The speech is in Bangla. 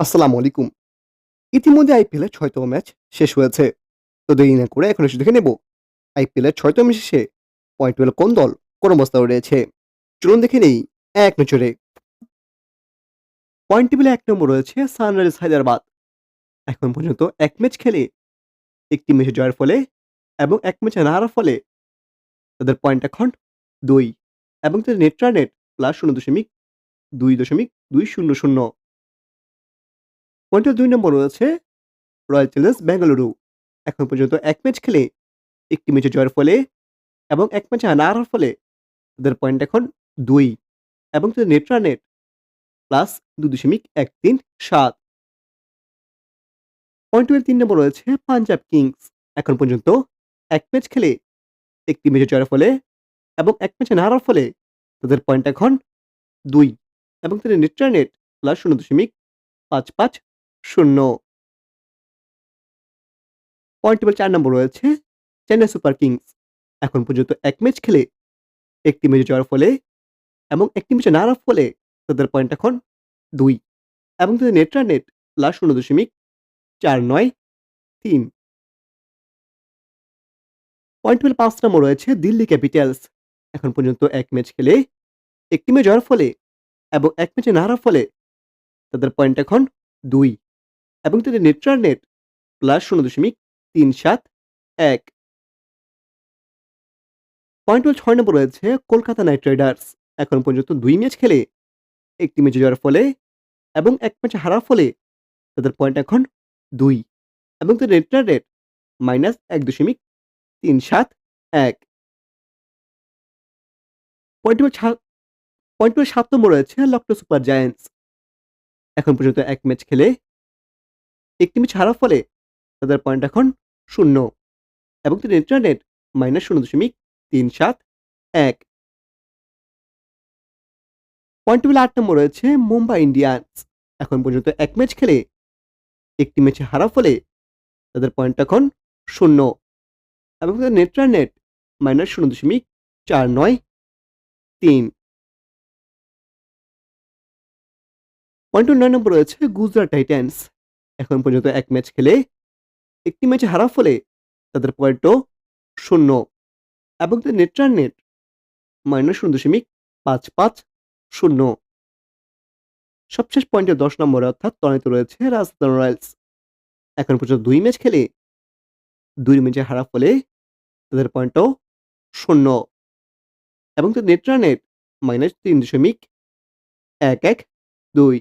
আসসালামু আলাইকুম। ইতিমধ্যে আইপিএলের ৬তম ম্যাচ শেষ হয়েছে। তো দেরি না করে এখন এসে দেখে নেব আইপিএলের ৬তম ম্যাচ শেষে পয়েন্ট টেবিলে কোন দল কোন অবস্থানে রয়েছে। চলুন দেখে নেই এক নজরে। পয়েন্ট টেবিলে ১ নম্বর রয়েছে সানরাইজার্স হায়দ্রাবাদ। এখন পর্যন্ত ১ ম্যাচ খেলে ১টি ম্যাচে জয়ের ফলে এবং ১ ম্যাচে না হারার ফলে তাদের পয়েন্ট এখন ২ এবং তাদের নেট রান রেট +0.২.২০০। পয়েন্টে ২ নম্বর রয়েছে রয়্যাল চ্যালেঞ্জার্স বেঙ্গালুরু। এখন পর্যন্ত ১ ম্যাচ খেলে ১টি ম্যাচে জয়ের ফলে এবং ১ ম্যাচে না হারার ফলে তাদের পয়েন্ট এখন ২ এবং তাদের নেট রান রেট +২.১৩৭। পয়েন্ট টেবিলে ৩ নম্বর রয়েছে পাঞ্জাব কিংস। এখন পর্যন্ত ১ ম্যাচ খেলে ১টি ম্যাচে জয়ের ফলে এবং ১ ম্যাচে না হারার ফলে তাদের পয়েন্ট এখন ২ এবং তাদের নেট রান রেট +০.৫৫০। পয়েন্ট টেবিলে ৪ নম্বর রয়েছে চেন্নাই সুপার কিংস। এখন পর্যন্ত ১ ম্যাচ খেলে ১টি ম্যাচে জয়ের ফলে এবং ১টি ম্যাচে না হারার ফলে তাদের পয়েন্ট এখন ২ এবং তাদের নেট রান রেট +০.৪৯৩। পয়েন্ট টেবিলে ৫ নম্বর রয়েছে দিল্লি ক্যাপিটালস। এখন পর্যন্ত ১ ম্যাচ খেলে ১টি ম্যাচ জয়ের ফলে এবং ১ ম্যাচে না হারার ফলে তাদের পয়েন্ট এখন ২ এবং তাদের নেট রান রেট +০.৩৭১। পয়েন্ট টেবিলে ৬ নম্বর রয়েছে কলকাতা নাইট রাইডার্স। এখন পর্যন্ত ২ ম্যাচ খেলে ১টি ম্যাচে জয়ের ফলে এবং ১ ম্যাচে হারার ফলে তাদের পয়েন্ট এখন ২ এবং তাদের নেট রান রেট -১.৩৭১। পয়েন্ট টেবিলে ৭ নম্বর রয়েছে লখনউ সুপার জায়ান্টস। এখন পর্যন্ত ১ ম্যাচ খেলে ১টি ম্যাচ হারার ফলে তাদের পয়েন্ট এখন ০ এবং তাদের নেট রান রেট -০.৩৭১। পয়েন্ট টেবিলে ৮ নম্বর রয়েছে মুম্বাই ইন্ডিয়ান্স। এখন পর্যন্ত ১ ম্যাচ খেলে ১টি ম্যাচে হারার ফলে তাদের পয়েন্ট এখন ০ এবং তাদের নেট রান রেট -০.৪৯৩। পয়েন্ট ৯ নম্বর রয়েছে গুজরাট টাইটান্স। এখন পর্যন্ত ১ ম্যাচ খেলে ১টি ম্যাচে হারার ফলে তাদের পয়েন্টও ০ এবং তাদের নেট রান রেট -০.৫৫০। সবশেষ পয়েন্টে ১০ নম্বরে অর্থাৎ টনিতে রয়েছে রাজস্থান রয়্যালস। এখন পর্যন্ত ২ ম্যাচ খেলে ২ ম্যাচে হারার ফলে তাদের পয়েন্টও ০ এবং তাদের নেট রান রেট -৩.১১২।